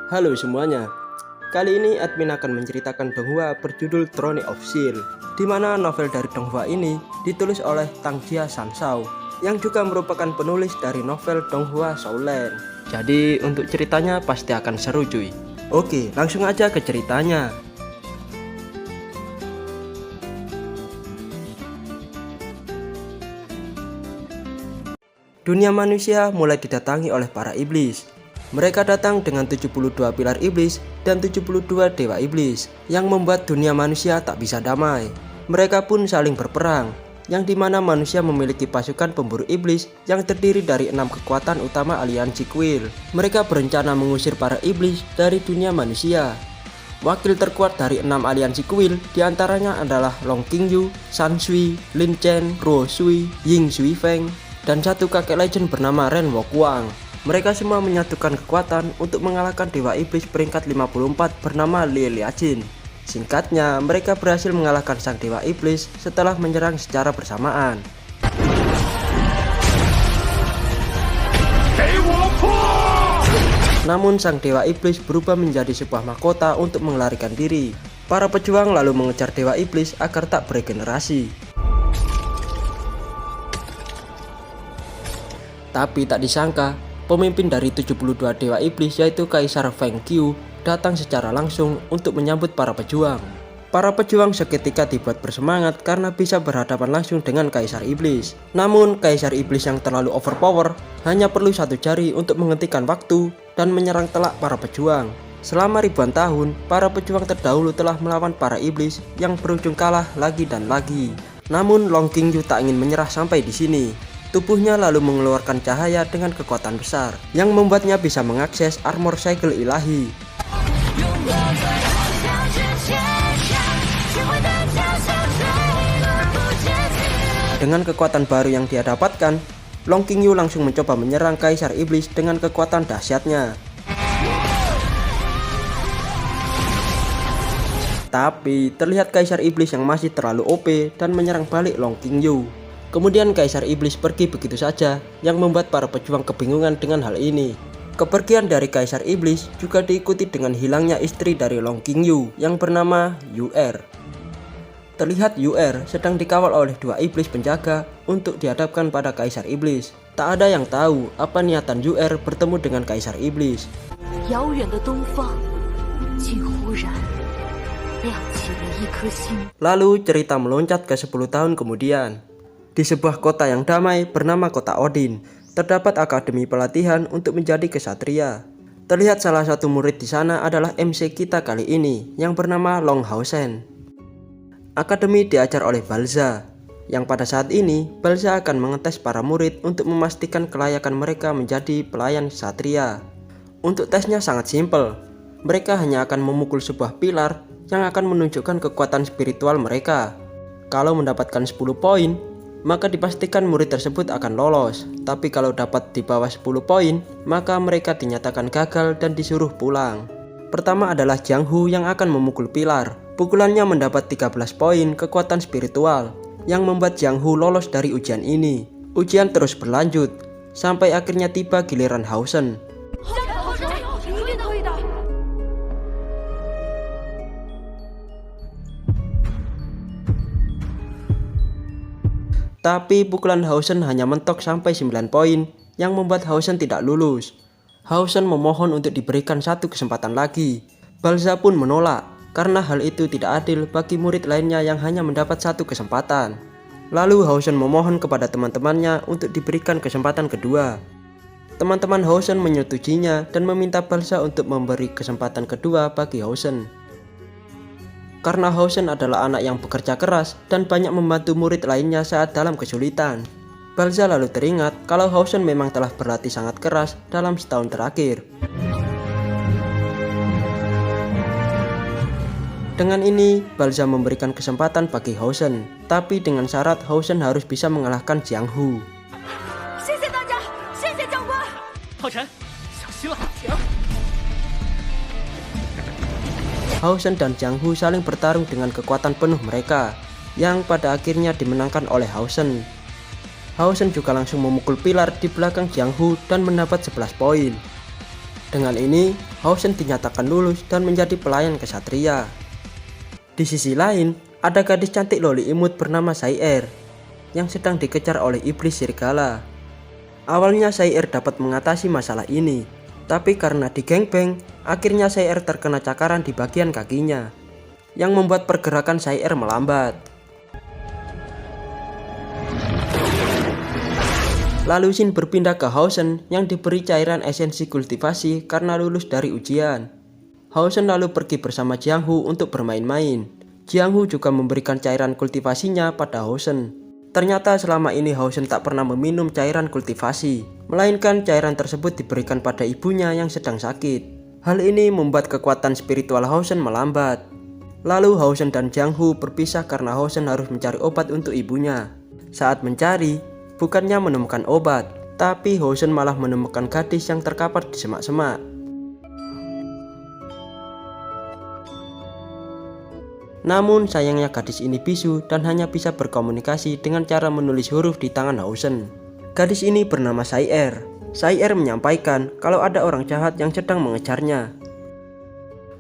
Halo semuanya, kali ini admin akan menceritakan donghua berjudul Throne of Steel, di mana novel dari donghua ini ditulis oleh Tangjia Sansao, yang juga merupakan penulis dari novel donghua Soulan. Jadi untuk ceritanya pasti akan seru cuy. Oke, langsung aja ke ceritanya. Dunia manusia mulai didatangi oleh para iblis. Mereka datang dengan 72 pilar iblis dan 72 dewa iblis yang membuat dunia manusia tak bisa damai. Mereka pun saling berperang, yang dimana manusia memiliki pasukan pemburu iblis yang terdiri dari 6 kekuatan utama aliansi Kuil. Mereka berencana mengusir para iblis dari dunia manusia. Wakil terkuat dari 6 aliansi Kuil diantaranya adalah Long Qingyu, San Shui, Lin Chen, Ruo Shui, Ying Shui Feng, dan satu kakek legend bernama Ren Wokuang. Mereka semua menyatukan kekuatan untuk mengalahkan dewa iblis peringkat 54 bernama Li Liajin. Singkatnya, mereka berhasil mengalahkan sang dewa iblis setelah menyerang secara bersamaan. Namun sang dewa iblis berubah menjadi sebuah mahkota untuk melarikan diri. Para pejuang lalu mengejar dewa iblis agar tak beregenerasi. Tapi tak disangka, pemimpin dari 72 dewa iblis yaitu Kaisar Feng Qiu datang secara langsung untuk menyambut para pejuang. Para pejuang seketika dibuat bersemangat karena bisa berhadapan langsung dengan Kaisar Iblis. Namun Kaisar Iblis yang terlalu overpower hanya perlu satu jari untuk menghentikan waktu dan menyerang telak para pejuang. Selama ribuan tahun, para pejuang terdahulu telah melawan para iblis yang berujung kalah lagi dan lagi. Namun Long Qingyu tak ingin menyerah sampai di sini. Tubuhnya lalu mengeluarkan cahaya dengan kekuatan besar yang membuatnya bisa mengakses armor segel ilahi. Dengan kekuatan baru yang dia dapatkan, Long Qingyu langsung mencoba menyerang Kaisar Iblis dengan kekuatan dahsyatnya. Tapi terlihat Kaisar Iblis yang masih terlalu OP dan menyerang balik Long Qingyu. Kemudian Kaisar Iblis pergi begitu saja, yang membuat para pejuang kebingungan dengan hal ini. Kepergian dari Kaisar Iblis juga diikuti dengan hilangnya istri dari Long Qingyu yang bernama Yu-Er. Terlihat Yu-Er sedang dikawal oleh 2 iblis penjaga untuk dihadapkan pada Kaisar Iblis. Tak ada yang tahu apa niatan Yu-Er bertemu dengan Kaisar Iblis. Lalu cerita meloncat ke 10 tahun kemudian. Di sebuah kota yang damai bernama Kota Odin, terdapat akademi pelatihan untuk menjadi kesatria. Terlihat salah satu murid di sana adalah MC kita kali ini, yang bernama Long Hao-sen. Akademi diajar oleh Balza, yang pada saat ini Balza akan mengetes para murid untuk memastikan kelayakan mereka menjadi pelayan satria. Untuk tesnya sangat simpel, mereka hanya akan memukul sebuah pilar yang akan menunjukkan kekuatan spiritual mereka. Kalau mendapatkan 10 poin, maka dipastikan murid tersebut akan lolos. Tapi kalau dapat di bawah 10 poin, maka mereka dinyatakan gagal dan disuruh pulang. Pertama adalah Jiang Hu yang akan memukul pilar. Pukulannya mendapat 13 poin kekuatan spiritual, yang membuat Jiang Hu lolos dari ujian ini. Ujian terus berlanjut, sampai akhirnya tiba giliran Hao-sen. Tapi pukulan Hao-sen hanya mentok sampai 9 poin, yang membuat Hao-sen tidak lulus. Hao-sen memohon untuk diberikan satu kesempatan lagi. Balza pun menolak, karena hal itu tidak adil bagi murid lainnya yang hanya mendapat satu kesempatan. Lalu Hao-sen memohon kepada teman-temannya untuk diberikan kesempatan kedua. Teman-teman Hao-sen menyetujuinya dan meminta Balza untuk memberi kesempatan kedua bagi Hao-sen. Karena Hao-sen adalah anak yang bekerja keras dan banyak membantu murid lainnya saat dalam kesulitan. Balza lalu teringat kalau Hao-sen memang telah berlatih sangat keras dalam setahun terakhir. Dengan ini, Balza memberikan kesempatan bagi Hao-sen, tapi dengan syarat Hao-sen harus bisa mengalahkan Jiang Hu. Hao-sen dan Jiang Hu saling bertarung dengan kekuatan penuh mereka, yang pada akhirnya dimenangkan oleh Hao-sen. Hao-sen juga langsung memukul pilar di belakang Jiang Hu dan mendapat 11 poin. Dengan ini, Hao-Shen dinyatakan lulus dan menjadi pelayan kesatria. Di sisi lain, ada gadis cantik loli imut bernama Sai-Er yang sedang dikejar oleh iblis serigala. Awalnya Sai-Er dapat mengatasi masalah ini, tapi karena digengbeng, akhirnya Sai-Er terkena cakaran di bagian kakinya, yang membuat pergerakan Sai-Er melambat. Lalu Shin berpindah ke Hao-Shen yang diberi cairan esensi kultivasi karena lulus dari ujian. Hao-Shen lalu pergi bersama Jianghu untuk bermain-main. Jianghu juga memberikan cairan kultivasinya pada Hao-Shen. Ternyata selama ini Hao-Shen tak pernah meminum cairan kultivasi, melainkan cairan tersebut diberikan pada ibunya yang sedang sakit. Hal ini membuat kekuatan spiritual Hao-Shen melambat. Lalu Hao-Shen dan Jianghu berpisah karena Hao-Shen harus mencari obat untuk ibunya. Saat mencari, bukannya menemukan obat, tapi Hao-Shen malah menemukan gadis yang terkapar di semak-semak. Namun sayangnya gadis ini bisu dan hanya bisa berkomunikasi dengan cara menulis huruf di tangan Hao-Shen. Gadis ini bernama Sai-Er. Sai-Er menyampaikan kalau ada orang jahat yang sedang mengejarnya.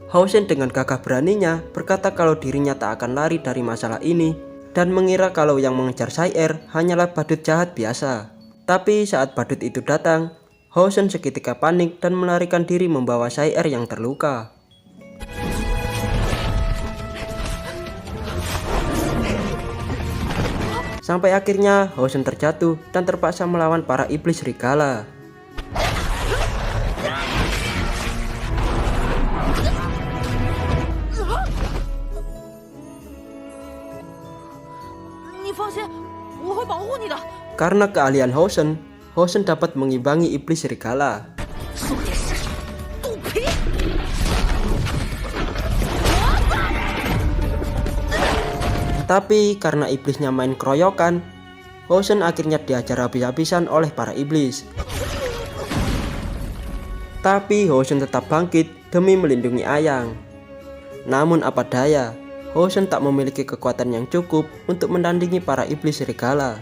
Hao-Shen dengan gagah beraninya berkata kalau dirinya tak akan lari dari masalah ini dan mengira kalau yang mengejar Sai-Er hanyalah badut jahat biasa. Tapi saat badut itu datang, Hao-Shen seketika panik dan melarikan diri membawa Sai-Er yang terluka. Sampai akhirnya Hao-Shen terjatuh dan terpaksa melawan para iblis serigala. Karena keahlian Hao-Shen, Hao-Shen dapat mengimbangi iblis serigala. Tapi karena iblisnya main keroyokan, Hao-Shen akhirnya diajar habis-habisan oleh para iblis. Tapi Hao-Shen tetap bangkit demi melindungi Ayang. Namun apa daya, Hao-Shen tak memiliki kekuatan yang cukup untuk menandingi para iblis serigala.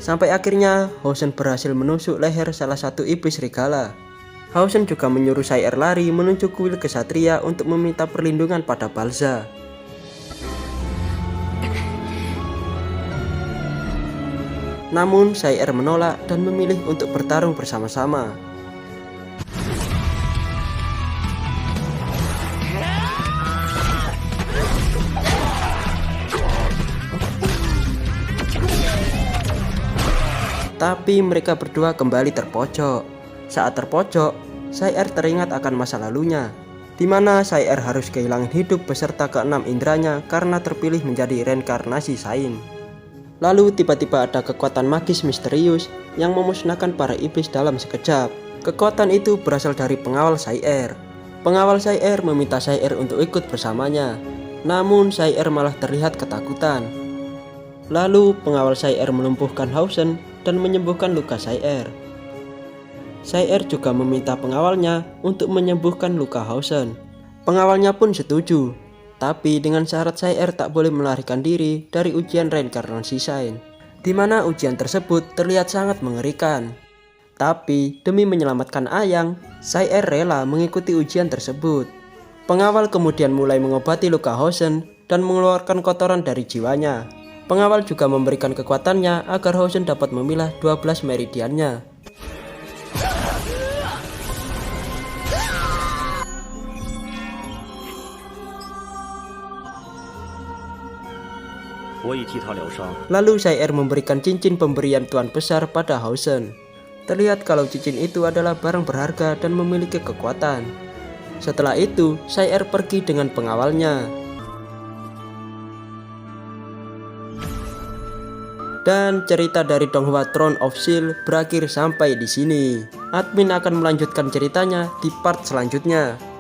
Sampai akhirnya Hao-Shen berhasil menusuk leher salah satu iblis serigala. Hao-Shen juga menyuruh Sai-Er lari menuju kuil kesatria untuk meminta perlindungan pada Balza. Namun Sai-Er menolak dan memilih untuk bertarung bersama-sama. Tapi mereka berdua kembali terpojok. Saat terpojok, Sai-Er teringat akan masa lalunya, di mana Sai-Er harus kehilangan hidup beserta keenam indranya karena terpilih menjadi reinkarnasi Sain. Lalu tiba-tiba ada kekuatan magis misterius yang memusnahkan para iblis dalam sekejap. Kekuatan itu berasal dari pengawal Sai-Er. Pengawal Sai-Er meminta Sai-Er untuk ikut bersamanya. Namun Sai-Er malah terlihat ketakutan. Lalu pengawal Sai-Er melumpuhkan Hao-Shen dan menyembuhkan luka Sai-Er. Sai-Er juga meminta pengawalnya untuk menyembuhkan luka Hao-Shen. Pengawalnya pun setuju. Tapi dengan syarat Sai-Er tak boleh melarikan diri dari ujian reinkarnasi Sain, di mana ujian tersebut terlihat sangat mengerikan. Tapi demi menyelamatkan Ayang, Sai-Er rela mengikuti ujian tersebut. Pengawal kemudian mulai mengobati luka Hao-Shen dan mengeluarkan kotoran dari jiwanya. Pengawal juga memberikan kekuatannya agar Hao-Shen dapat memilah 12 meridiannya. Lalu Sai-Er memberikan cincin pemberian Tuan Besar pada Hao-Shen. Terlihat kalau cincin itu adalah barang berharga dan memiliki kekuatan. Setelah itu, Sai-Er pergi dengan pengawalnya. Dan cerita dari Donghua Throne of Steel berakhir sampai di sini. Admin akan melanjutkan ceritanya di part selanjutnya.